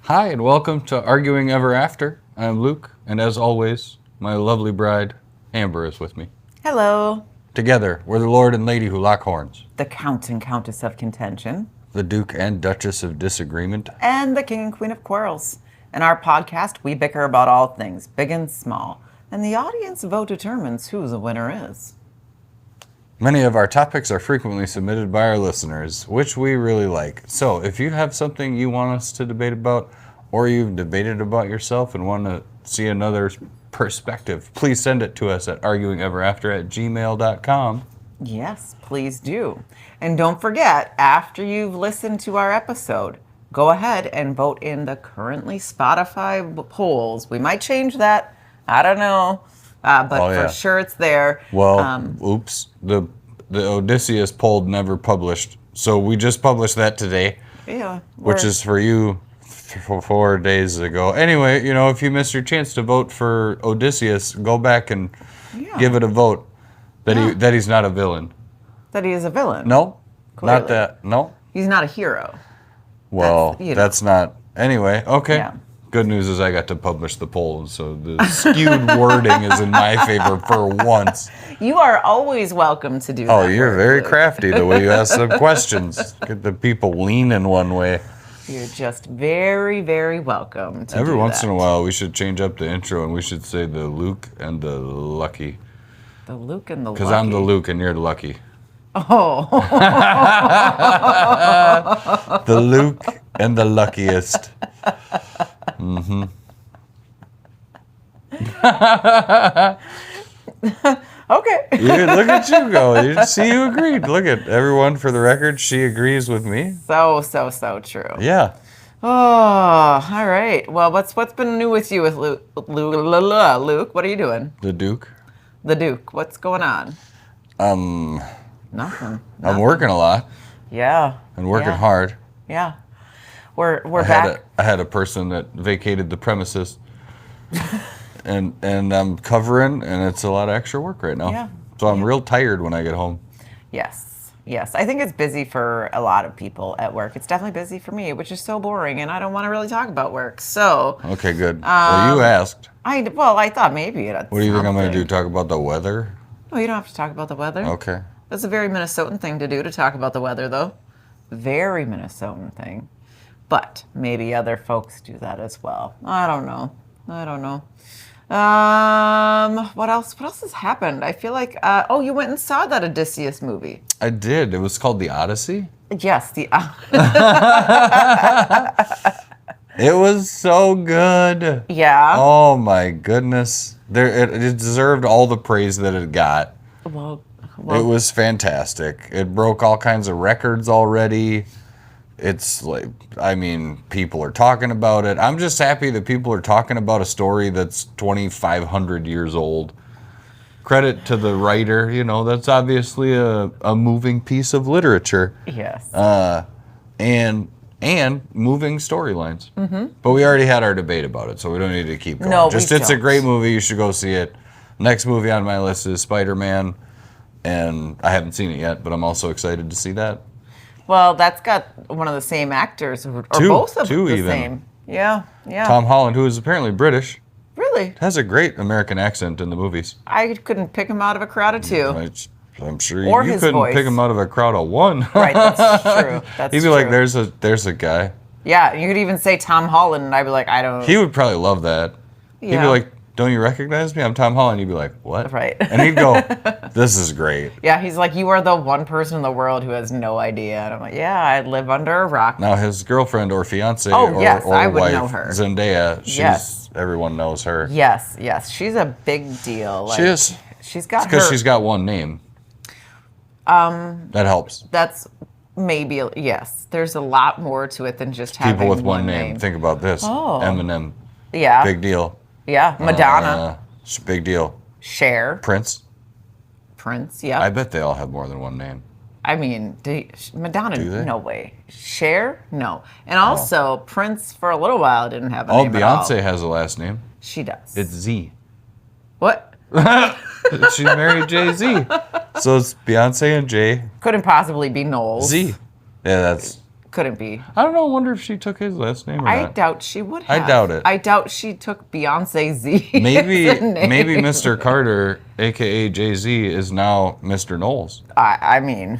Hi, and welcome to Arguing Ever After. I'm Luke, and as always, my lovely bride, Amber, is with me. Hello. Together, we're the Lord and Lady who lock horns. The Count and Countess of Contention. The Duke and Duchess of Disagreement. And the King and Queen of Quarrels. In our podcast, we bicker about all things, big and small. And the audience vote determines who the winner is. Many of our topics are frequently submitted by our listeners, which we really like. So, if you have something you want us to debate about, or you've debated about yourself and want to see another perspective, please send it to us at arguingeverafter@gmail.com. Yes, please do. And don't forget, after you've listened to our episode, go ahead and vote in the currently Spotify polls. We might change that. I don't know. But for sure it's there. Well, oops. The Odysseus poll never published. So we just published that today. Yeah. Which is for you 4 days ago. Anyway, you know, if you missed your chance to vote for Odysseus, go back and give it a vote. That he's not a villain. That he is a villain? No. Clearly. Not that. No. He's not a hero. Well, that's not. Anyway, okay. Yeah. Good news is I got to publish the poll, so the skewed wording is in my favor for once. You are always welcome to do that. Oh, you're very crafty the way you ask some questions. Get the people leaning one way. You're just very, very welcome to Every do once that. in a while, we should change up the intro and we should say the Luke and the Lucky. The Luke and the Lucky. Because I'm the Luke and you're the Lucky. Oh. The Luke and the luckiest. Mm-hmm. Okay. Look at you go. You agreed. Look at everyone, for the record, she agrees with me. So true. Yeah. Oh, all right. Well, what's been new with you with Luke? Luke, what are you doing? The Duke. The Duke. What's going on? Nothing. I'm working a lot. Yeah. And working hard. Yeah. We're back. I had a person that vacated the premises. and I'm covering, and it's a lot of extra work right now. Yeah. So I'm real tired when I get home. Yes. I think it's busy for a lot of people at work. It's definitely busy for me, which is so boring, and I don't want to really talk about work. So. Okay, good. Well, you asked. I thought maybe. What do you think I'm going to do? Talk about the weather? No, you don't have to talk about the weather. Okay. That's a very Minnesotan thing to do, to talk about the weather, though. Very Minnesotan thing. But maybe other folks do that as well. I don't know. What else has happened? I feel like, you went and saw that Odysseus movie. I did. It was called The Odyssey? Yes, It was so good. Yeah. Oh my goodness. It deserved all the praise that it got. Well, it was fantastic. It broke all kinds of records already. It's like, people are talking about it. I'm just happy that people are talking about a story that's 2,500 years old. Credit to the writer, that's obviously a moving piece of literature. Yes. And moving storylines. Mm-hmm. But we already had our debate about it, so we don't need to keep going. No, it's a great movie. You should go see it. Next movie on my list is Spider-Man, and I haven't seen it yet, but I'm also excited to see that. Well, that's got one of the same actors, or both of the same. Yeah. Tom Holland, who is apparently British. Really? Has a great American accent in the movies. I couldn't pick him out of a crowd of two. I'm sure or you his couldn't voice. pick him out of a crowd of one. Right, that's true. He'd be like, there's a guy. Yeah, you could even say Tom Holland, and I'd be like, I don't. He would probably love that. Yeah. He'd be like, don't you recognize me? I'm Tom Holland. You'd be like, what? Right. And he'd go, this is great. Yeah, he's like, you are the one person in the world who has no idea. And I'm like, yeah, I live under a rock. Now his girlfriron or fiance or I would wife, know her. Zendaya, everyone knows her. Yes, she's a big deal. She is. She's got because she's got one name. That helps. That's maybe, yes. There's a lot more to it than just having people with one name. Think about this. Oh. Eminem. Yeah. Big deal. Yeah. Madonna. Big deal. Cher. Prince. Yeah. I bet they all have more than one name. I mean, Madonna, Do they? no way. Cher, no. And also, Prince for a little while didn't have a Oh, name at all. Beyonce has a last name. She does. It's Z. What? She married Jay-Z. So it's Beyonce and Jay. Couldn't possibly be Knowles. Z. Yeah, that's... Couldn't be. I don't know. I wonder if she took his last name or I not. doubt she would have. I doubt it. I doubt she took Beyonce Z. Maybe as a name. maybe Mr. Carter, a.k.a. Jay-Z, is now Mr. Knowles. I mean,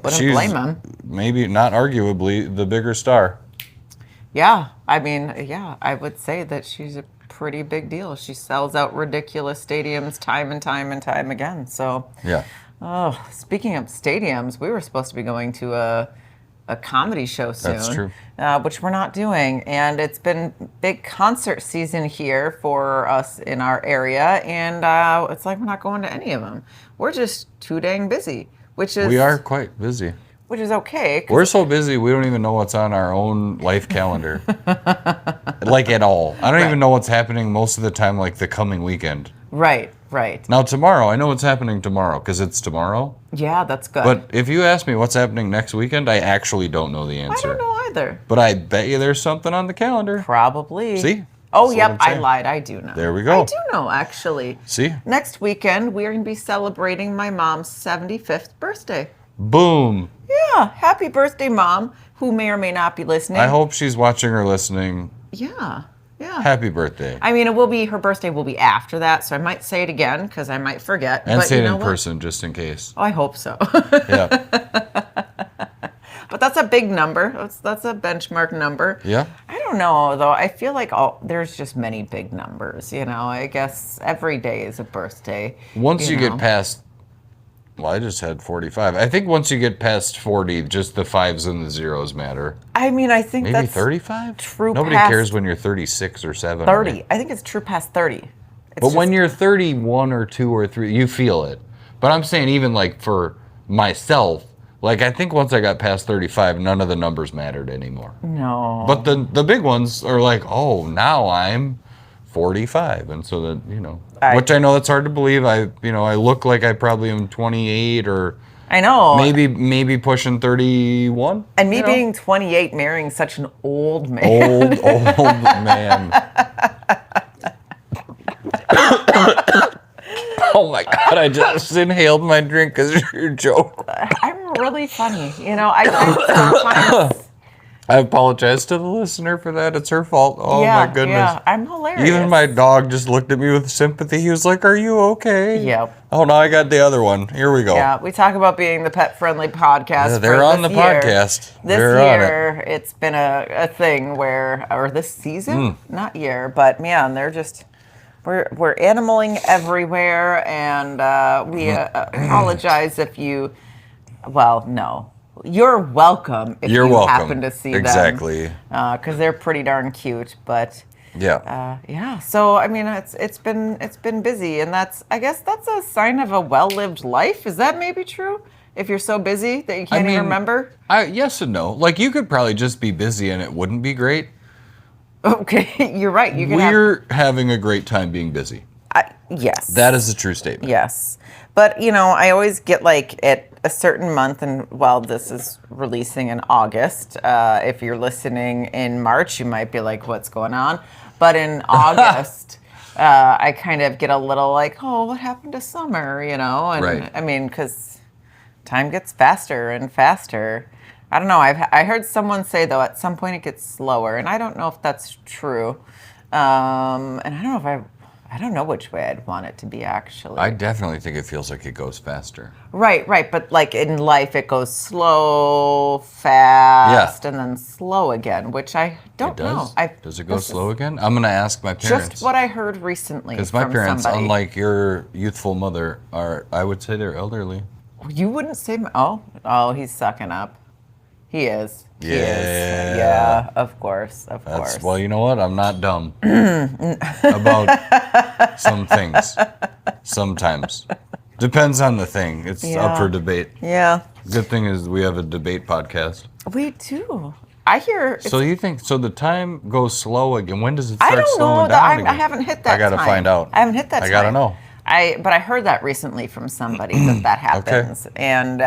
wouldn't blame him. Maybe, not arguably, the bigger star. Yeah, I mean, yeah, I would say that she's a pretty big deal. She sells out ridiculous stadiums time and time and time again. So, Yeah. oh, speaking of stadiums, we were supposed to be going to a comedy show soon. That's true. Which we're not doing. And it's been big concert season here for us in our area. And it's like we're not going to any of them. We're just too dang busy, which is... We are quite busy. Which is okay. 'Cause We're so busy, we don't even know what's on our own life calendar. Like, at all. I don't even know what's happening most of the time, like the coming weekend. Right, right. Now, tomorrow, I know what's happening tomorrow, because it's tomorrow. Yeah, that's good. But if you ask me what's happening next weekend, I actually don't know the I answer. don't know either. But I bet you there's something on the calendar. Probably. See? Oh, That's yep, what I'm I saying. lied. I do know. There we go. I do know, actually. See? Next weekend, we are going to be celebrating my mom's 75th birthday. Boom. Yeah, happy birthday, Mom, who may or may not be listening. I hope she's watching or listening. Yeah, yeah. Happy birthday. I mean, her birthday will be after that, so I might say it again because I might forget. And but say you it know in what? person, just in case. Oh, I hope so. Yeah. But that's a big number. That's a benchmark number. Yeah. I don't know, though. I feel like there's just many big numbers, you know. I guess every day is a birthday. Once you know. get past, well, I just had 45. I think once you get past 40, just the fives and the zeros matter. I mean, I think Maybe that's 35? true Nobody past cares when you're 36 or 7. 30. Right? I think it's true past 30. It's But when just- you're 31 or 2 or 3, you feel it. But I'm saying even like for myself, like I think once I got past 35, none of the numbers mattered anymore. No. But the big ones are like, oh, now I'm 45, and so that, you know, which I know that's hard to believe. I look like I probably am 28 or I know. maybe pushing 31. And me being 28, marrying such an old man. Old man. Oh my God! I just inhaled my drink because of your joke. I'm really funny. You know, I sometimes... I apologize to the listener for that. It's her fault. Oh yeah, my goodness. Yeah, I'm hilarious. Even my dog just looked at me with sympathy. He was like, "Are you okay?" Yep. Oh, now I got the other one. Here we go. Yeah, we talk about being the pet-friendly podcast. Yeah, they're for on this the year. podcast. This They're on year, it's been a thing where, or this season, not year, but man, they're just, we're animaling everywhere, and we apologize if you, well, no. You're welcome if You're you welcome. happen to see them. Exactly. Because they're pretty darn cute, but... Yeah. yeah. So I mean, it's been busy, and I guess that's a sign of a well-lived life. Is that maybe true? If you're so busy that you can't even remember. Yes and no. Like you could probably just be busy and it wouldn't be great. Okay, you're right. You can We're having a great time being busy. yes. That is a true statement. Yes, but you know, I always get like at a certain month, and well, this is releasing in August. If you're listening in March, you might be like, "What's going on?" But in August, I kind of get a little like, "Oh, what happened to summer?" You know, and Right. I mean, because time gets faster and faster. I don't know. I heard someone say though at some point it gets slower, and I don't know if that's true. And I don't know if I don't know which way I'd want it to be actually. I definitely think it feels like it goes faster. Right. But like in life, it goes slow, fast, and then slow again, which I don't know. Does it go slow again? I'm gonna ask my parents. Just what I heard recently Because my from parents, somebody. unlike your youthful mother, I would say they're elderly. You wouldn't say, oh, he's sucking up. He is. He is. Yeah. Yeah, of course. Well, you know what? I'm not dumb about some things. Sometimes. Depends on the thing. It's up for debate. Yeah. Good thing is we have a debate podcast. We do. I hear. So you think, so the time goes slow again. When does it I start don't know. slowing down again? I haven't hit that I gotta time. find out. I haven't hit that time. I gotta know. But I heard that recently from somebody that happens. And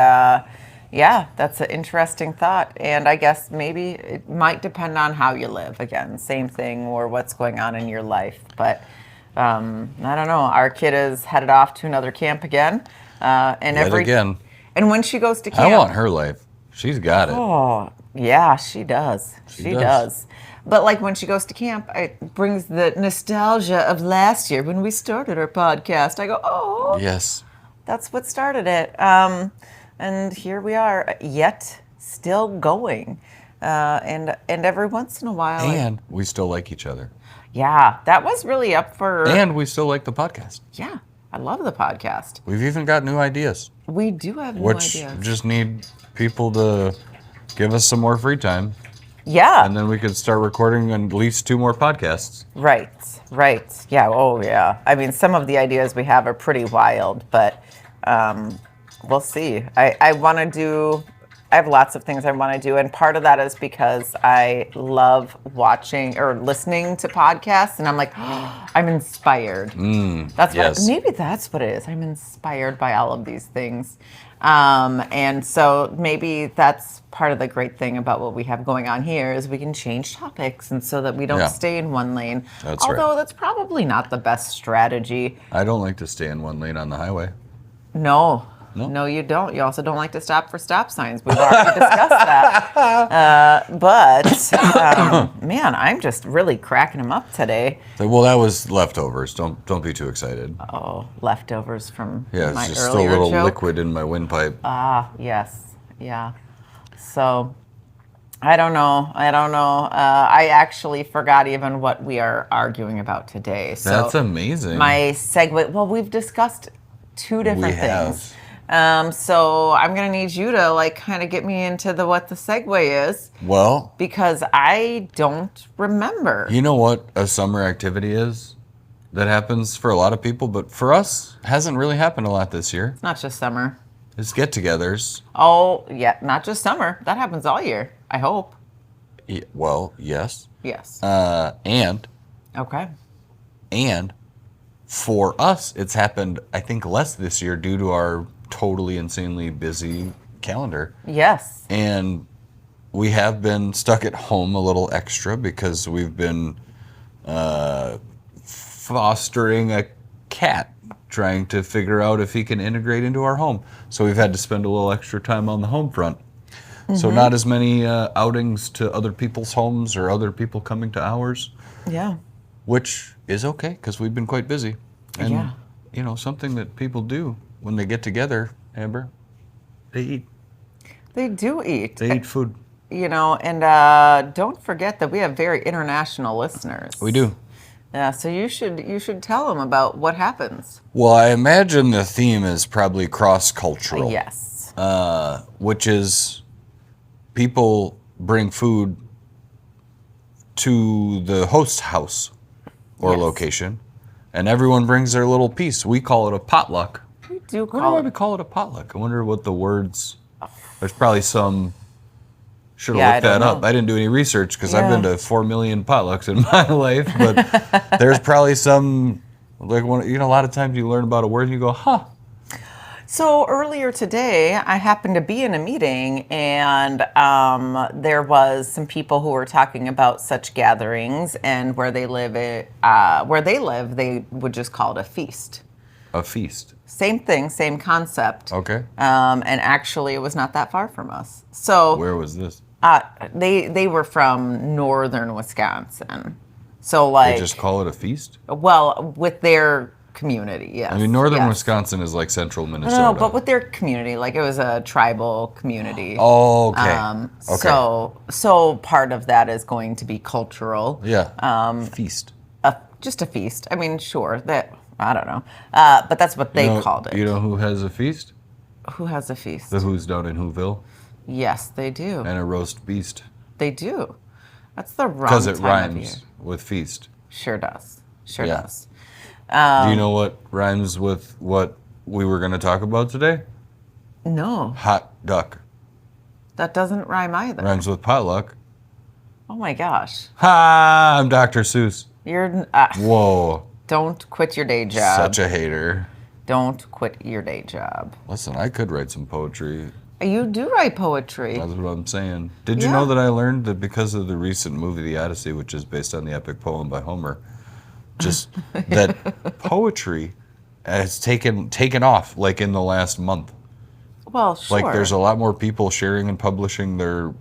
Yeah, that's an interesting thought. And I guess maybe it might depend on how you live. Again, same thing, or what's going on in your life. But I don't know. Our kid is headed off to another camp again. And Yet again. And when she goes to I camp. want her life. She's got it. Oh, yeah, she does. She does. But like when she goes to camp, it brings the nostalgia of last year when we started our podcast. I go, oh, Yes. that's what started it. And here we are, yet still going. And every once in a while. And we still like each other. Yeah, that was really up for. And we still like the podcast. Yeah, I love the podcast. We've even got new ideas. We do have new Which ideas. just need people to give us some more free time. Yeah. And then we could start recording at least 2 more podcasts. Right. Yeah, oh yeah. I mean, some of the ideas we have are pretty wild, but we'll see. I have lots of things I want to do, and part of that is because I love watching or listening to podcasts, and I'm like, I'm inspired. Maybe that's what it is. I'm inspired by all of these things. And so maybe that's part of the great thing about what we have going on here is we can change topics, and so that we don't stay in one lane. Although that's probably not the best strategy. I don't like to stay in one lane on the highway. No, you don't. You also don't like to stop for stop signs. We've already discussed that. Man, I'm just really cracking them up today. Well, that was leftovers. Don't be too excited. Oh, leftovers from Yeah, my it's just earlier still a little joke. liquid in my windpipe. Yes. Yeah. So, I don't know. I actually forgot even what we are arguing about today. So That's amazing. My segue. Well, we've discussed 2 different things. So I'm gonna need you to kind of get me into what the segue is. Well, because I don't remember. You know what a summer activity is that happens for a lot of people, but for us, hasn't really happened a lot this year. It's not just summer. It's get-togethers. Oh, yeah, not just summer. That happens all year, I hope. Well, yes. Yes. And for us, it's happened, I think, less this year due to our totally insanely busy calendar. Yes. And we have been stuck at home a little extra because we've been fostering a cat, trying to figure out if he can integrate into our home. So we've had to spend a little extra time on the home front. So not as many outings to other people's homes or other people coming to ours. Yeah. Which is okay because we've been quite busy. And, something that people do when they get together, Amber, they eat. They do eat. They eat food. And don't forget that we have very international listeners. We do. Yeah, so you should tell them about what happens. Well, I imagine the theme is probably cross-cultural. Yes. Which is people bring food to the host house or location, and everyone brings their little piece. We call it a potluck. We do Why call do we call it a potluck? I wonder what the words. There's probably some. Should have Yeah, looked I that don't up. know. I didn't do any research because I've been to 4 million potlucks in my life, but there's probably some. A lot of times you learn about a word and you go, huh. So earlier today, I happened to be in a meeting, and there was some people who were talking about such gatherings, and where they live, they would just call it a feast. A feast. Same thing, same concept. Okay. And actually, it was not that far from us. So Where was this? they were from northern Wisconsin. So They just call it a feast? well, with their community, yes. I mean, northern yes. Wisconsin is like central Minnesota. No, but with their community, it was a tribal community. Oh, okay. Okay. So part of that is going to be cultural. Yeah. Feast. Just a feast. I mean, sure, I don't know. But that's what they called it. You know who has a feast? Who has a feast? The Who's down in Whoville. Yes, they do. And a roast beast. They do. That's the wrong Because it time of year. rhymes with feast. Sure does. Sure Yeah. does. Do you know what rhymes with what we were going to talk about today? No, Hot duck. that doesn't rhyme either. Rhymes with potluck. Oh my gosh. Ha! I'm Dr. Seuss. You're Whoa. Don't quit your day job. Such a hater. Don't quit your day job. Listen, I could write some poetry. You do write poetry. That's what I'm saying. Did you know that I learned that because of the recent movie The Odyssey, which is based on the epic poem by Homer, just that poetry has taken off like in the last month. Well, sure. Like there's a lot more people sharing and publishing their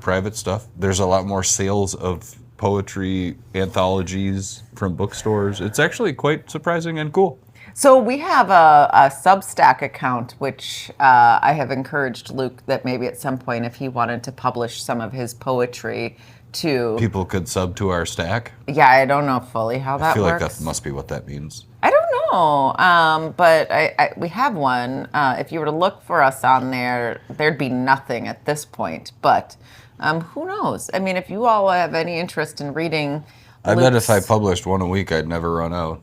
private stuff. There's a lot more sales of poetry anthologies from bookstores. It's actually quite surprising and cool. So we have a Substack account, which I have encouraged Luke that maybe at some point, if he wanted to publish some of his poetry to... People could sub to our stack. Yeah, I don't know fully how that works. I feel like that must be what that means. I don't know, but we have one. If you were to look for us on there, there'd be nothing at this point, but who knows? I mean, if you all have any interest in reading I bet if I published one a week, I'd never run out.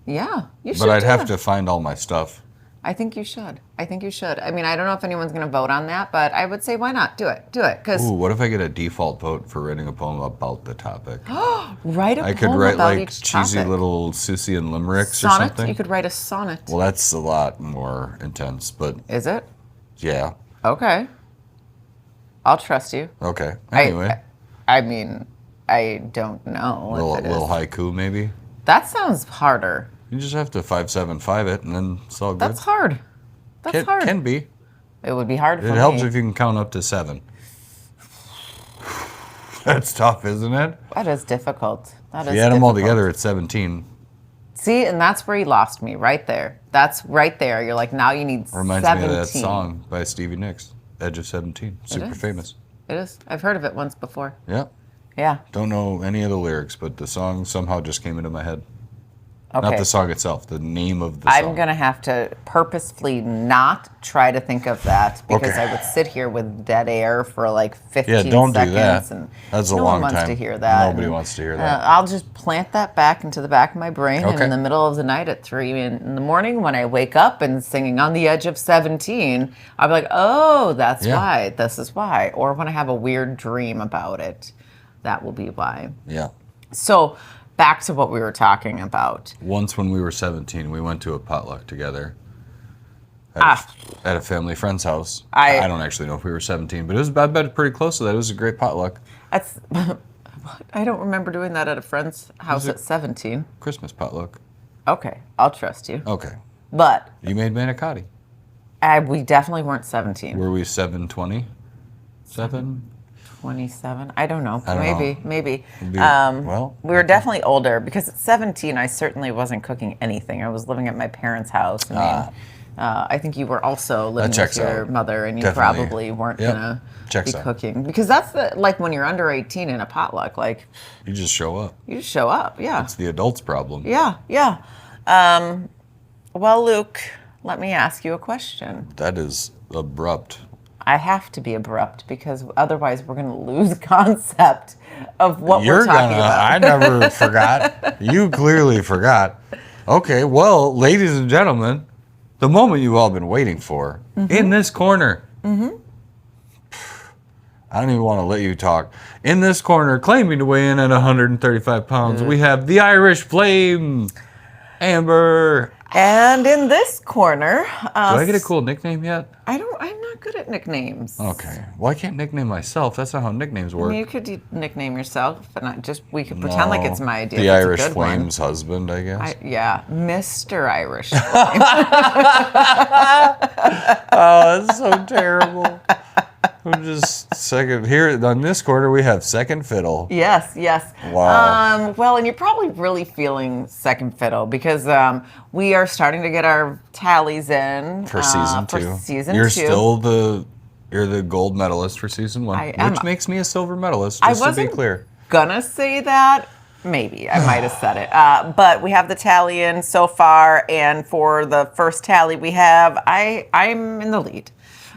Yeah, you should. But I'd have to find all my stuff. I think you should. I mean, I don't know if anyone's going to vote on that, but I would say why not? Do it. Do it. Ooh, what if I get a default vote for writing a poem about the topic? Write a poem I could write about like each cheesy topic. little Susian limericks Sonnet? or something. You could write a sonnet. Well, that's a lot more intense, but... Is it? Yeah. Okay. I'll trust you. Okay. Anyway. I mean, I don't know if it is. Little haiku, maybe? That sounds harder. You just have to 5-7-5 it, and then it's all good. That's hard. That's hard. Can be. It would be hard for me. It helps if you can count up to 7. That's tough, isn't it? That is difficult. If you add them all together, it's 17. See, and that's where you lost me, right there. That's right there. You're like, now you need 17. Reminds me of that song by Stevie Nicks, Edge of 17. Super famous. It is. I've heard of it once before. Yeah. Yeah. Don't know any of the lyrics, but the song somehow just came into my head. Okay. Not the song itself, the name of the song. I'm going to have to purposefully not try to think of that because I would sit here with dead air for like 15 seconds. Yeah, don't do that. And that's a no long one wants time. to hear that. Nobody wants to hear that. I'll just plant that back into the back of my brain, and Okay. in the middle of the night at 3 in the morning when I wake up and singing On the Edge of 17, I'll be like, oh, that's why. This is why. Or when I have a weird dream about it, that will be why. Yeah. So back to what we were talking about. Once when we were 17, we went to a potluck together at a family friend's house. I don't actually know if we were 17, but it was, I bet, pretty close to that. It was a great potluck. That's, I don't remember doing that at a friend's house at 17. Christmas potluck. Okay, I'll trust you. Okay. But You made manicotti. we definitely weren't 17. Were we 720? 7? 27? I don't know. I don't know. Maybe. Well, we were definitely older because at 17, I certainly wasn't cooking anything. I was living at my parents' house. I mean, I think you were also living with your mother, and you probably weren't gonna be cooking because that's like when you're under 18 in a potluck, like you just show up. You just show up. Yeah. It's the adult's problem. Yeah. Well, Luke, let me ask you a question. That is abrupt. I have to be abrupt because otherwise we're going to lose concept of what we're talking about. I never forgot. You clearly forgot. Okay, well, ladies and gentlemen, the moment you've all been waiting for, in this corner. I don't even want to let you talk. In this corner, claiming to weigh in at 135 pounds, we have the Irish Flame, Amber. And in this corner... Do I get a cool nickname yet? I'm not good at nicknames. Okay. Well, I can't nickname myself. That's not how nicknames work. You could nickname yourself, and we could pretend like it's my idea. The Irish Flame's husband, I guess. Mr. Irish Flame. Oh, that's so terrible. I'm just second here on this corner. We have second fiddle. Yes. Wow. Well, and you're probably really feeling second fiddle because we are starting to get our tallies in for season 2. For season 2. You're the gold medalist for season 1, I am. which makes me a silver medalist. Just to be clear. Gonna say that. Maybe I might have said it, but we have the tally in so far, and for the first tally we have, I'm in the lead.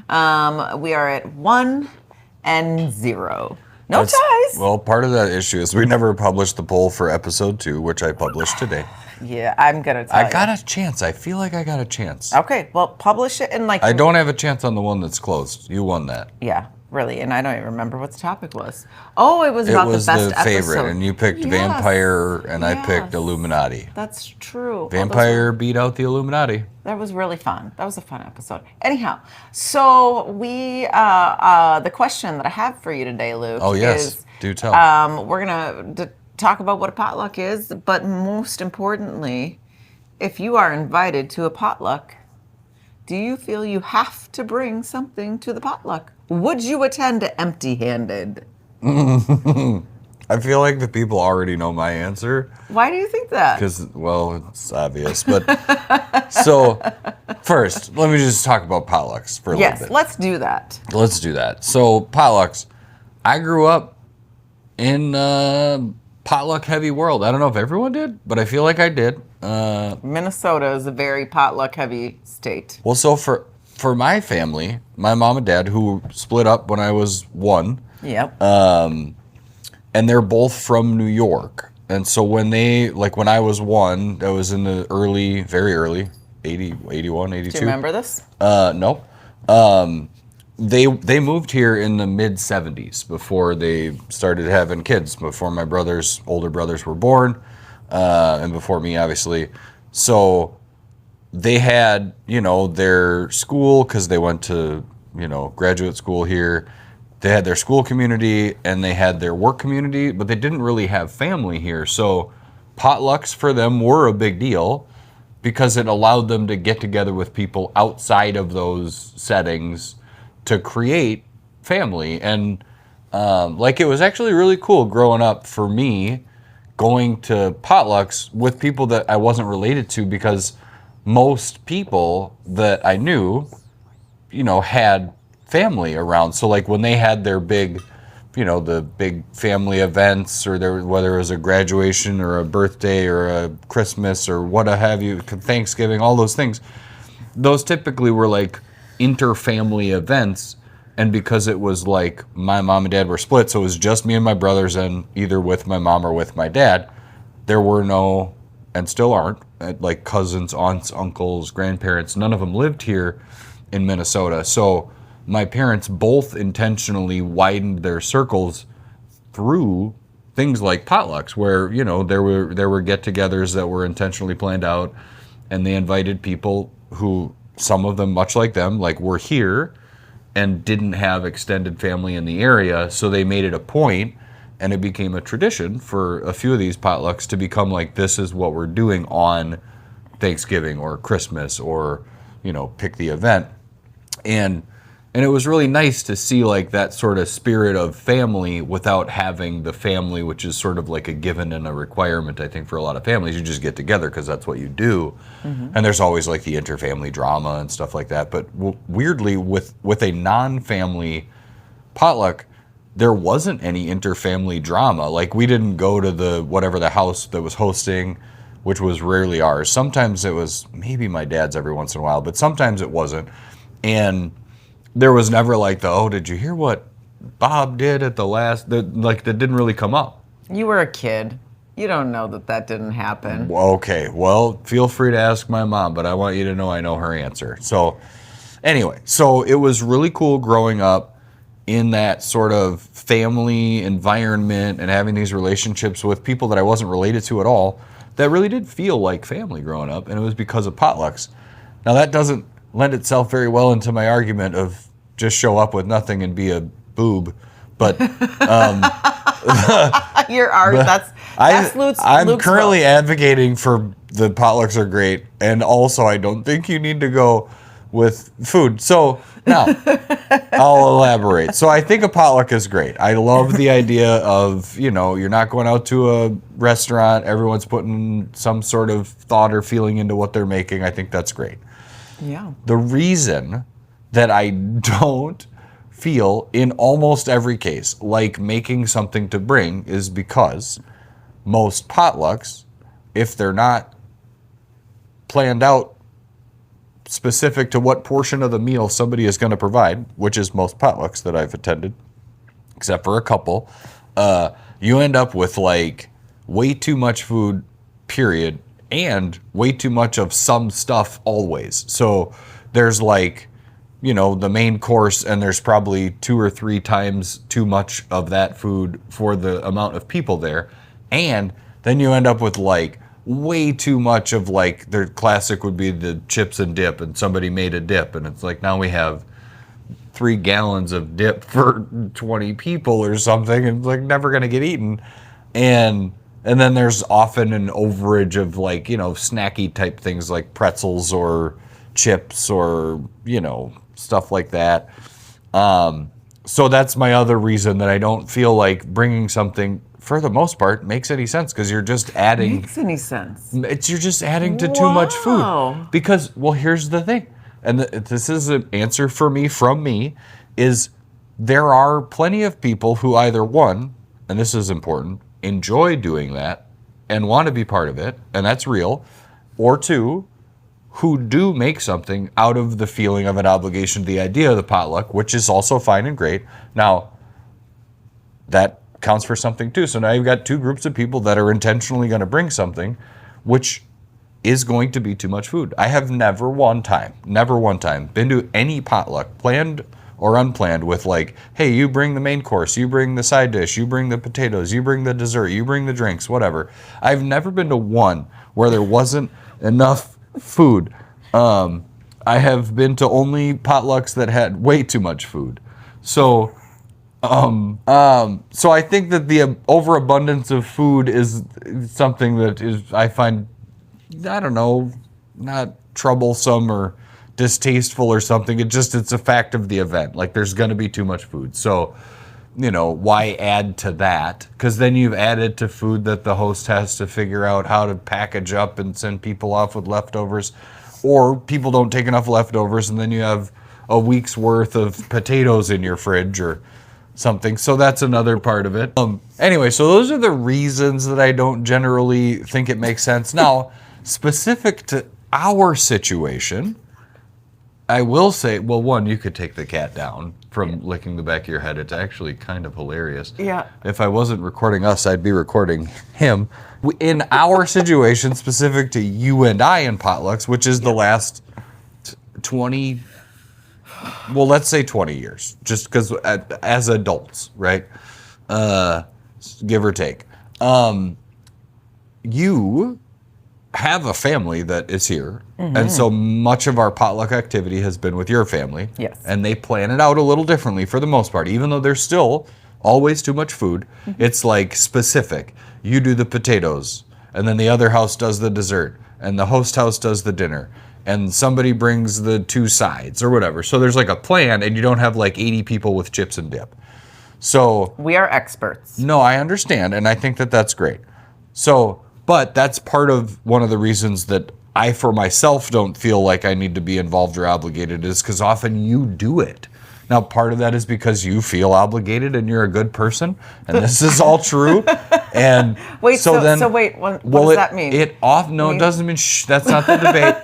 We are at 1-0. No ties. Well, part of that issue is we never published the poll for episode 2, which I published today. Yeah, I'm gonna tell you. I got a chance. I feel like I got a chance. Okay, well, publish it in I don't have a chance on the one that's closed. You won that. Yeah. really, and I don't even remember what the topic was. Oh, it was It about was the best the favorite, episode. and you picked Yes, Vampire, and I picked yes. Illuminati. That's true. Oh, Vampire beat out the Illuminati. that was really fun. That was a fun episode. Anyhow, so the question that I have for you today, Luke, Oh, yes. is Do tell. we're gonna talk about what a potluck is, but most importantly, if you are invited to a potluck, do you feel you have to bring something to the potluck? Would you attend empty-handed? I feel like the people already know my answer Why do you think that? because, well, it's obvious. But so, first, let me just talk about potlucks for a little Yes, bit. let's do that. Let's do that. So, potlucks. I grew up in potluck heavy world. I don't know if everyone did, but I feel like I did. Minnesota is a very potluck heavy state. Well, so for my family, my mom and dad, who split up when I was 1, Yep. and they're both from New York. And so when I was 1, that was in the very early, 80, 81, 82. Do you remember this? No. They moved here in the mid 70s before they started having kids, before my older brothers were born, and before me, obviously. So they had, their school, because they went to, graduate school here. They had their school community and they had their work community, but they didn't really have family here. So potlucks for them were a big deal because it allowed them to get together with people outside of those settings to create family. And it was actually really cool growing up for me, going to potlucks with people that I wasn't related to, because most people that I knew, had family around. So like when they had their big, the big family events, or whether it was a graduation or a birthday or a Christmas or what have you, Thanksgiving, all those things, those typically were like inter-family events. And because it was like my mom and dad were split, so it was just me and my brothers, and either with my mom or with my dad, there were no, and still aren't, like cousins, aunts, uncles, grandparents. None of them lived here in Minnesota. So my parents both intentionally widened their circles through things like potlucks, where there were get-togethers that were intentionally planned out, and they invited people who, some of them much like them, like were here and didn't have extended family in the area. So they made it a point, and it became a tradition for a few of these potlucks to become like, this is what we're doing on Thanksgiving or Christmas, or pick the event. And it was really nice to see like that sort of spirit of family without having the family, which is sort of like a given and a requirement, I think, for a lot of families. You just get together because that's what you do. Mm-hmm. And there's always like the interfamily drama and stuff like that. But weirdly, with a non-family potluck, there wasn't any interfamily drama. Like, we didn't go to the house that was hosting, which was rarely ours. Sometimes it was maybe my dad's every once in a while, but sometimes it wasn't. And there was never like did you hear what Bob did at the last, that didn't really come up. You were a kid. You don't know that didn't happen. Okay, well, feel free to ask my mom, but I want you to know I know her answer. So anyway, so it was really cool growing up in that sort of family environment and having these relationships with people that I wasn't related to at all, that really did feel like family growing up, and it was because of potlucks. Now, that doesn't lend itself very well into my argument of just show up with nothing and be a boob, but I'm currently advocating for the potlucks are great, and also I don't think you need to go with food. So now I'll elaborate. So I think a potluck is great. I love the idea of, you're not going out to a restaurant, everyone's putting some sort of thought or feeling into what they're making. I think that's great. Yeah. The reason that I don't feel in almost every case like making something to bring is because most potlucks, if they're not planned out specific to what portion of the meal somebody is going to provide, which is most potlucks that I've attended, except for a couple, you end up with like way too much food, period, and way too much of some stuff always. So there's like the main course, and there's probably 2 or 3 times too much of that food for the amount of people there. And then you end up with like way too much of like their classic would be the chips and dip, and somebody made a dip, and it's like now we have 3 gallons of dip for 20 people or something, and it's like never gonna get eaten. And then there's often an overage of like, snacky type things like pretzels or chips or, stuff like that. So that's my other reason that I don't feel like bringing something, for the most part, makes any sense, because you're just adding. Makes any sense? You're just adding to too much food. Because, well, here's the thing, and this is an answer for me from me, is there are plenty of people who either, one, and this is important, enjoy doing that and want to be part of it, and that's real, or two, who do make something out of the feeling of an obligation to the idea of the potluck, which is also fine and great. Now, that counts for something too. So now you've got 2 groups of people that are intentionally going to bring something, which is going to be too much food. I have never one time been to any potluck, planned or unplanned, with like, hey, you bring the main course, you bring the side dish, you bring the potatoes, you bring the dessert, you bring the drinks, whatever. I've never been to one where there wasn't enough food. I have been to only potlucks that had way too much food. So so I think that the overabundance of food is something that is, I find, I don't know, not troublesome or distasteful or something. It's a fact of the event. Like, there's going to be too much food. So, why add to that? Because then you've added to food that the host has to figure out how to package up and send people off with leftovers. Or people don't take enough leftovers, and then you have a week's worth of potatoes in your fridge or something. So that's another part of it. Anyway, so those are the reasons that I don't generally think it makes sense. Now, specific to our situation, I will say, well, one, you could take the cat down from licking the back of your head. It's actually kind of hilarious. Yeah. If I wasn't recording us, I'd be recording him. In our situation, specific to you and I in potlucks, which is the last 20, well, let's say 20 years, just because as adults, right? Give or take. You have a family that is here, and so much of our potluck activity has been with your family. Yes. And they plan it out a little differently for the most part, even though there's still always too much food. It's like specific. You do the potatoes, and then the other house does the dessert, and the host house does the dinner, and somebody brings the 2 sides or whatever. So there's like a plan, and you don't have like 80 people with chips and dip. So we are experts. No, I understand, and I think that that's great. So, but that's part of one of the reasons that I, for myself, don't feel like I need to be involved or obligated, is because often you do it. Now, part of that is because you feel obligated and you're a good person, and this is all true. And wait, so wait, what does that mean? It doesn't mean that's not the debate.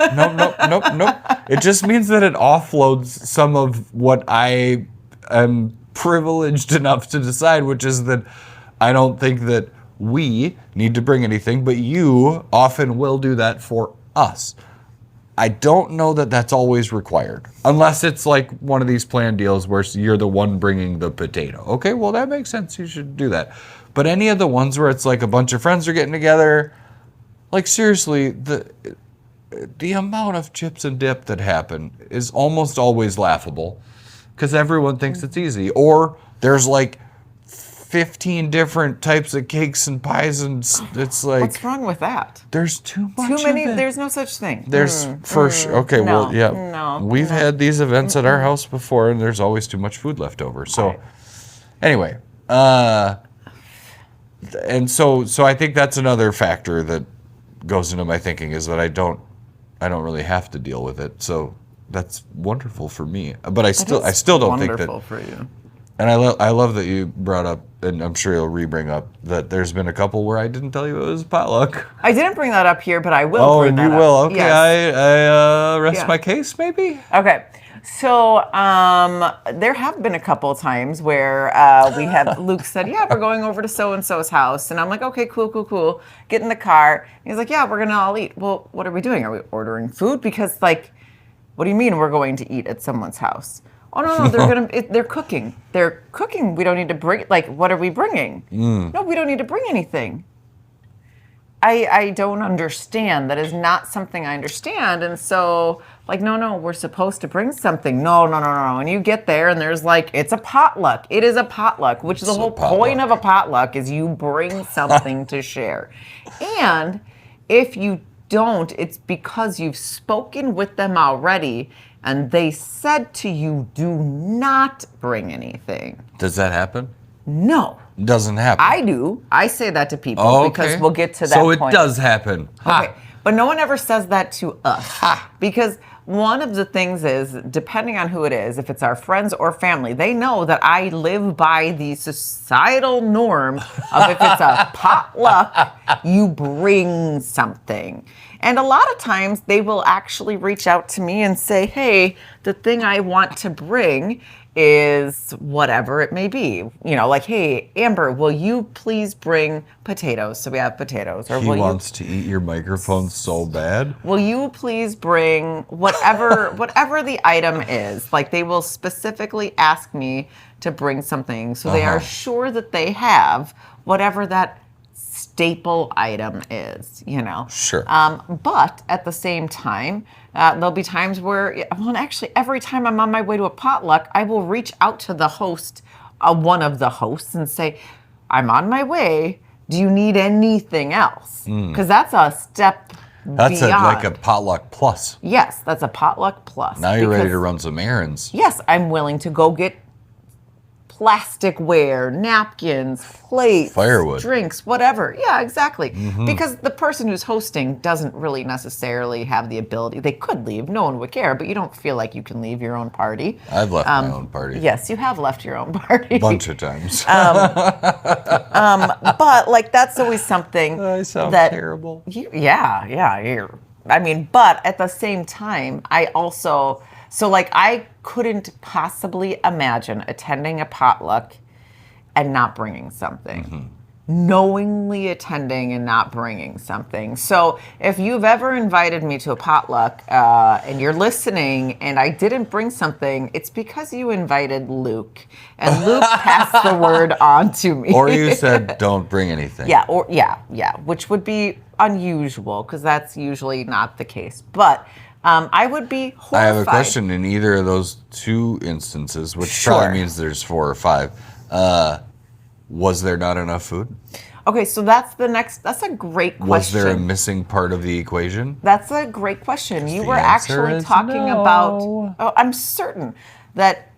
Nope. It just means that it offloads some of what I am privileged enough to decide, which is that I don't think that we need to bring anything, but you often will do that for us. I don't know that that's always required, unless it's like one of these planned deals where you're the one bringing the potato. Okay, well, that makes sense. You should do that. But any of the ones where it's like a bunch of friends are getting together, like seriously, the amount of chips and dip that happen is almost always laughable, because everyone thinks it's easy. Or there's like 15 different types of cakes and pies, and it's like, what's wrong with that? There's too much. Too many. Of it. There's no such thing. There's okay. No, well, yeah. no, We've had these events at our house before, and there's always too much food left over. So, anyway, and so I think that's another factor that goes into my thinking, is that I don't really have to deal with it. So that's wonderful for me. But I still don't think that. Wonderful for you. And I love that you brought up, and I'm sure you'll re-bring up, that there's been a couple where I didn't tell you it was potluck. I didn't bring that up here, but I will bring that up. Oh, and you will. Okay, yes. I rest my case, maybe? Okay. So there have been a couple of times where Luke said, yeah, we're going over to so-and-so's house. And I'm like, okay, cool. Get in the car. And he's like, yeah, we're going to all eat. Well, what are we doing? Are we ordering food? Because, like, What do you mean we're going to eat at someone's house? Oh no, they're cooking. They're cooking. We don't need to bring. Like, what are we bringing? No, we don't need to bring anything. I don't understand. That is not something I understand. And so, like, no, we're supposed to bring something. No. And you get there and there's like, it's a potluck. It is a potluck, which the whole point of a potluck is you bring something to share. And if you don't, it's because you've spoken with them already and they said to you, do not bring anything. Does that happen? No. Doesn't happen. I do. I say that to people because we'll get to that point. So it does happen. Okay. But no one ever says that to us. Because one of the things is, depending on who it is, if it's our friends or family, they know that I live by the societal norm of if it's a potluck, you bring something. And a lot of times they will actually reach out to me and say, hey, the thing I want to bring is whatever it may be. You know, like, hey, Amber, will you please bring potatoes? So we have potatoes. Or he wants to eat your microphone so bad. Will you please bring whatever the item is? Like, they will specifically ask me to bring something so they are sure that they have whatever that staple item is, you know. Sure. But at the same time, there'll be times where, well, actually, every time I'm on my way to a potluck, I will reach out to the host, one of the hosts, and say, I'm on my way. Do you need anything else? Because that's a step That's beyond. like a potluck plus. Yes, that's a potluck plus. Now you're ready to run some errands. Yes, I'm willing to go get plasticware, napkins, plates, Firewood, drinks, whatever. Yeah, exactly. Because the person who's hosting doesn't really necessarily have the ability. They could leave, no one would care, but you don't feel like you can leave your own party. I've left my own party. Yes, you have left your own party. A bunch of times. But like that's always something I sound that terrible. I mean, but at the same time, I couldn't possibly imagine attending a potluck and not bringing something. Knowingly attending and not bringing something. So if you've ever invited me to a potluck and you're listening and I didn't bring something, it's because you invited Luke. And Luke passed the word on to me. Or you said, don't bring anything. Yeah, which would be unusual because that's usually not the case. But I would be horrified. I have a question. In either of those two instances, which probably means there's 4 or 5, was there not enough food? Okay, so that's a great question. Was there a missing part of the equation? That's a great question. You were actually talking about, I'm certain that,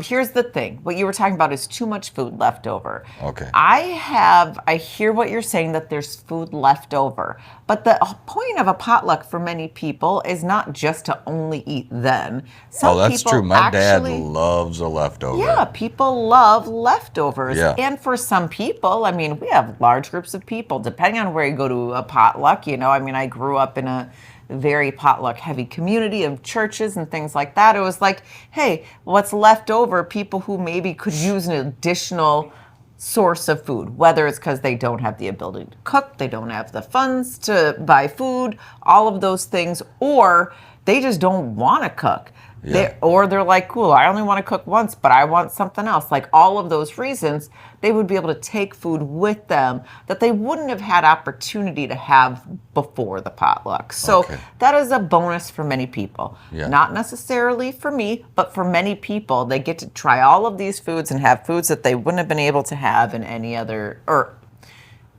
here's the thing. What you were talking about is too much food left over. Okay. I hear what you're saying, that there's food left over. But the point of a potluck for many people is not just to only eat then. That's true. My dad loves a leftover. Yeah, people love leftovers. Yeah. And for some people, I mean, we have large groups of people, depending on where you go to a potluck, you know, I mean, I grew up in a very potluck heavy community of churches and things like that. It was like, hey, what's left over, people who maybe could use an additional source of food, whether it's because they don't have the ability to cook, they don't have the funds to buy food, all of those things, or they just don't want to cook. Yeah. They're like, cool, I only want to cook once, but I want something else. Like all of those reasons, they would be able to take food with them that they wouldn't have had opportunity to have before the potluck. So that is a bonus for many people. Yeah. Not necessarily for me, but for many people, they get to try all of these foods and have foods that they wouldn't have been able to have in any other, or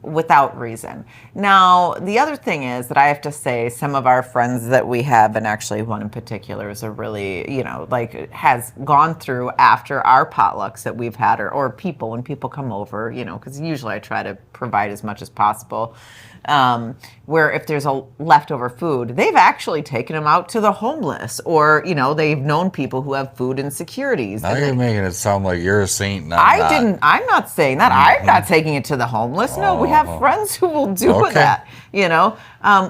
without reason. Now, the other thing is that I have to say some of our friends that we have, and actually one in particular is a really, you know, like has gone through after our potlucks that we've had, or people, when people come over, you know, because usually I try to provide as much as possible. Where if there's a leftover food, they've actually taken them out to the homeless, or, you know, they've known people who have food insecurities. Now you're making it sound like you're a saint. I'm not saying that. I'm not taking it to the homeless. No, we have friends who will do Okay. that, you know?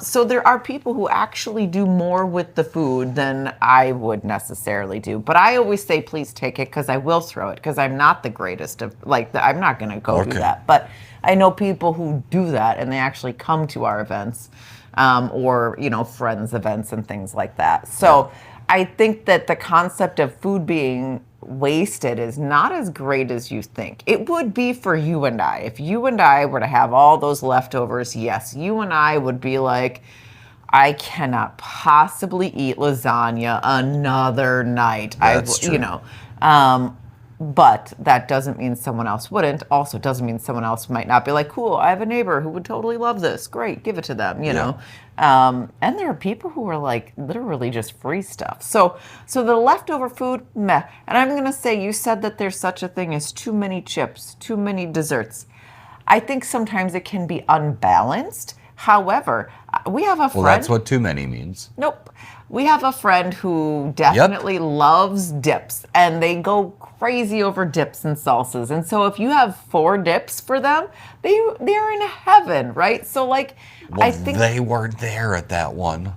So there are people who actually do more with the food than I would necessarily do. But I always say, please take it, because I will throw it, because I'm not the greatest of, I'm not going to go do Okay. that. But I know people who do that, and they actually come to our events, or, friends' events and things like that. So I think that the concept of food being wasted is not as great as you think. It would be for you and I. If you and I were to have all those leftovers, yes, you and I would be like, I cannot possibly eat lasagna another night. That's true. But that doesn't mean someone else wouldn't. Also, doesn't mean someone else might not be like, cool, I have a neighbor who would totally love this. Great, give it to them, you know. And there are people who are like literally just free stuff. So the leftover food, meh. And I'm going to say, you said that there's such a thing as too many chips, too many desserts. I think sometimes it can be unbalanced. However, we have a friend. Well, that's what too many means. Nope. We have a friend who definitely loves dips, and they go crazy over dips and salsas. And so if you have 4 dips for them, they're in heaven, right? So Well, I think they weren't there at that one.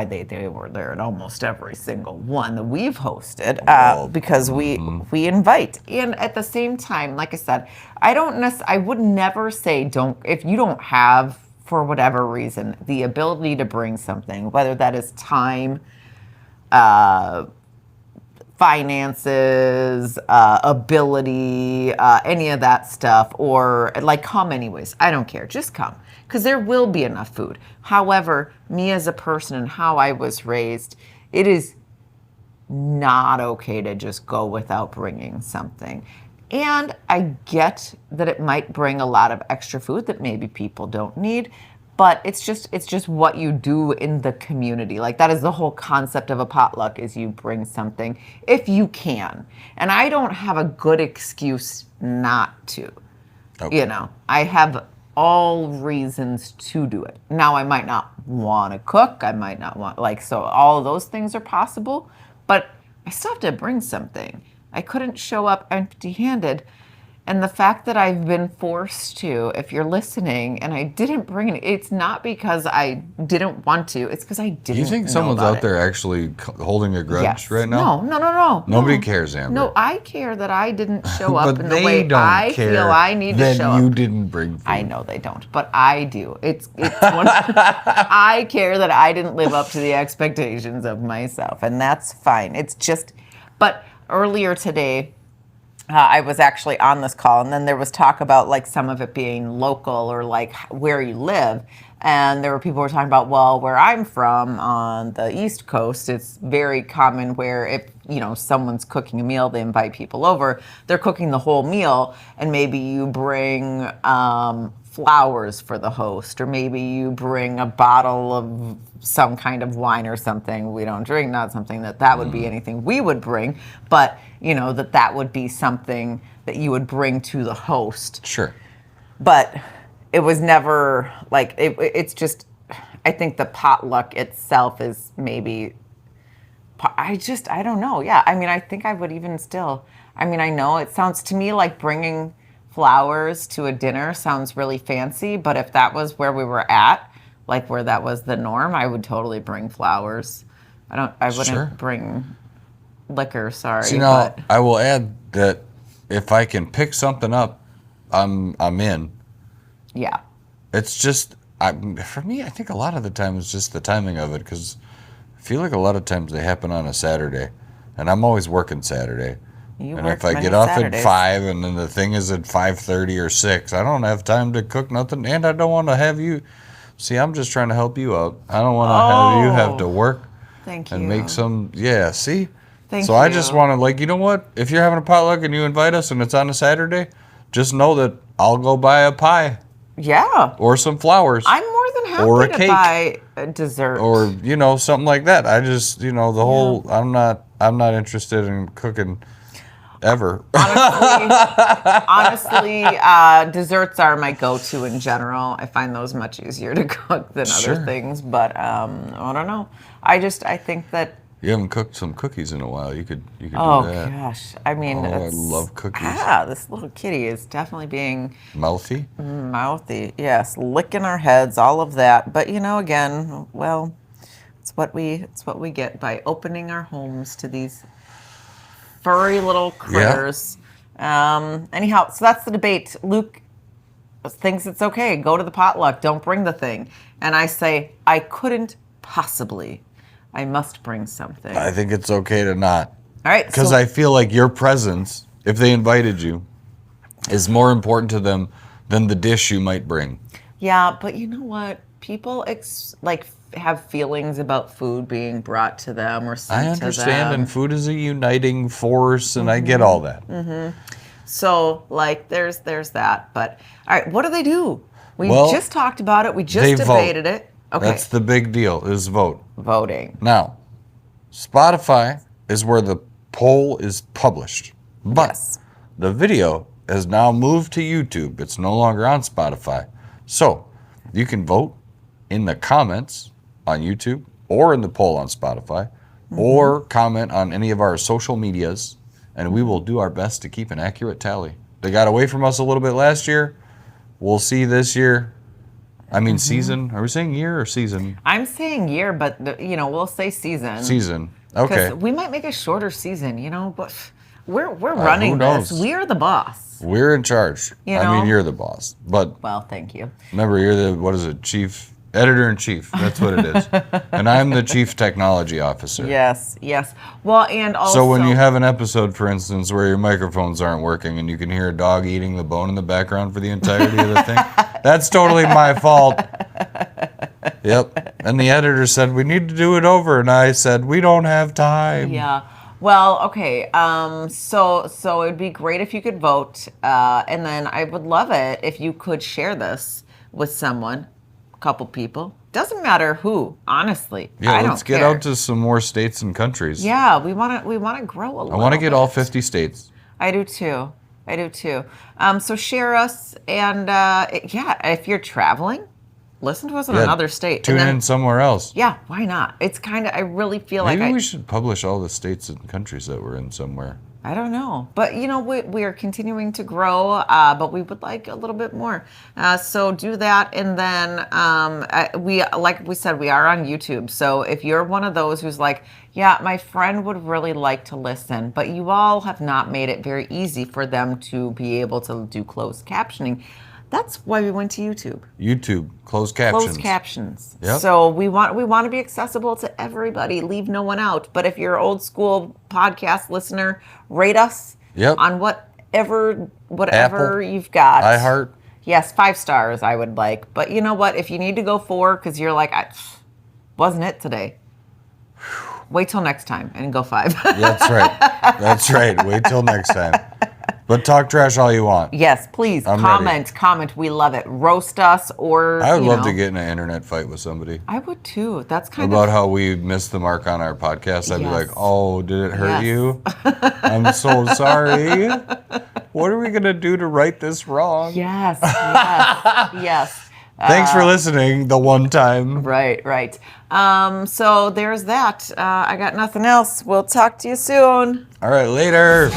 they were there at almost every single one that we've hosted, Well, because we invite. And at the same time, like I said, I would never say if you don't have, for whatever reason, the ability to bring something, whether that is time, finances, ability, any of that stuff, or come anyways. I don't care. Just come, because there will be enough food. However, me as a person and how I was raised, it is not okay to just go without bringing something. And I get that it might bring a lot of extra food that maybe people don't need, but it's just what you do in the community. Like, that is the whole concept of a potluck, is you bring something if you can. And I don't have a good excuse not to. Okay. I have all reasons to do it. Now, I might not want to cook. I might not want, so all of those things are possible, but I still have to bring something. I couldn't show up empty-handed. And the fact that I've been forced to, if you're listening, and I didn't bring it, it's not because I didn't want to. It's because I didn't. Do you think know someone's about out there actually holding a grudge Yes. right now? No. Nobody cares, Amber. No, I care that I didn't show up But in the they way don't I care feel I need to show that you up. didn't bring food. I know they don't, but I do. It's one, I care that I didn't live up to the expectations of myself, and that's fine. It's just, but earlier today, I was actually on this call, and then there was talk about some of it being local, or where you live. And there were people who were talking about, well, where I'm from on the East Coast, it's very common where if, someone's cooking a meal, they invite people over, they're cooking the whole meal, and maybe you bring flowers for the host, or maybe you bring a bottle of some kind of wine or something we don't drink, not something that would be anything we would bring, but that would be something that you would bring to the host. Sure. But it was never it's just, I think the potluck itself is maybe, I don't know. Yeah. I mean, I think I would even still, I know it sounds to me like bringing flowers to a dinner sounds really fancy, but if that was where we were at, where that was the norm, I would totally bring flowers. I wouldn't Sure. bring liquor, sorry. So, I will add that if I can pick something up, I'm in. Yeah. It's just, for me, I think a lot of the time it's just the timing of it, because I feel like a lot of times they happen on a Saturday, and I'm always working Saturday. And if I get off at 5 and then the thing is at 5:30 or 6, I don't have time to cook nothing, and I don't want to have you. See, I'm just trying to help you out. I don't want to have you have to work Thank you. and make some, see? Thank I you. just want to, you know what? If you're having a potluck and you invite us and it's on a Saturday, just know that I'll go buy a pie. Yeah. Or some flowers. I'm more than happy or a to cake. buy a dessert. Or, something like that. I just, the whole, I'm not interested in cooking ever. Honestly, desserts are my go-to in general. I find those much easier to cook than Sure. other things, but I don't know. I think that You haven't cooked some cookies in a while. You could do Oh that. gosh, I mean, I love cookies. This little kitty is definitely being Mouthy? mouthy. Yes, licking our heads, all of that. But again, well, it's what we get by opening our homes to these furry little critters. Anyhow, so that's the debate. Luke thinks it's okay. Go to the potluck. Don't bring the thing. And I say, I couldn't possibly. I must bring something. I think it's okay to not. All right. Because I feel like your presence, if they invited you, is more important to them than the dish you might bring. Yeah, but you know what? People have feelings about food being brought to them or sent I to understand, them. and food is a uniting force, and I get all that. So there's that. But all right, what do they do? We Well, just talked about it. We just they debated vote. it. Okay. That's the big deal, is vote. Voting. Now, Spotify is where the poll is published. But Yes. the video has now moved to YouTube. It's no longer on Spotify. So you can vote in the comments on YouTube or in the poll on Spotify or comment on any of our social medias, and we will do our best to keep an accurate tally. They got away from us a little bit last year. We'll see this year. I mean, season. Are we saying year or season? I'm saying year, but we'll say season. Season. Okay. Because we might make a shorter season, but we're running this. knows? We're the boss. We're in charge. You I know? mean, you're the boss. But Well, thank you. remember, you're the, what is it, chief, editor-in-chief. That's what it is. And I'm the chief technology officer. Yes. Well, and also. So when you have an episode, for instance, where your microphones aren't working and you can hear a dog eating the bone in the background for the entirety of the thing, that's totally my fault. Yep. And the editor said, we need to do it over. And I said, we don't have time. Yeah. Well, okay. So it'd be great if you could vote, and then I would love it if you could share this with someone, a couple people. Doesn't matter who, honestly. Yeah, I let's don't get care. out to some more states and countries. Yeah, we want to grow a little. I want to get all bit. 50 states. I do too. So share us, and if you're traveling, listen to us in Yeah, another state. Tune and then, in somewhere else. Yeah, why not? It's kind of. I really feel Maybe like we should publish all the states and countries that we're in somewhere. I don't know, but we are continuing to grow, but we would like a little bit more. So do that, and then like we said, we are on YouTube. So if you're one of those who's like, yeah, my friend would really like to listen, but you all have not made it very easy for them to be able to do closed captioning. That's why we went to YouTube. YouTube, closed captions. Closed captions. Yep. So we want to be accessible to everybody. Leave no one out. But if you're an old school podcast listener, rate us Yep. on whatever Apple, you've got. iHeart. Yes, 5 stars I would like. But you know what? If you need to go 4 because you're like, wasn't it today? Wait till next time and go 5. That's right. That's right. Wait till next time. But talk trash all you want. Yes, please I'm comment. We love it. Roast us or I would love to get in an internet fight with somebody I would too. That's kind about of how we missed the mark on our podcast. I'd be like, Yes. oh, did it hurt Yes. you? I'm so sorry. What are we going to do to right this wrong? yes. Thanks for listening the one time. Right. So there's that. I got nothing else. We'll talk to you soon. All right, later.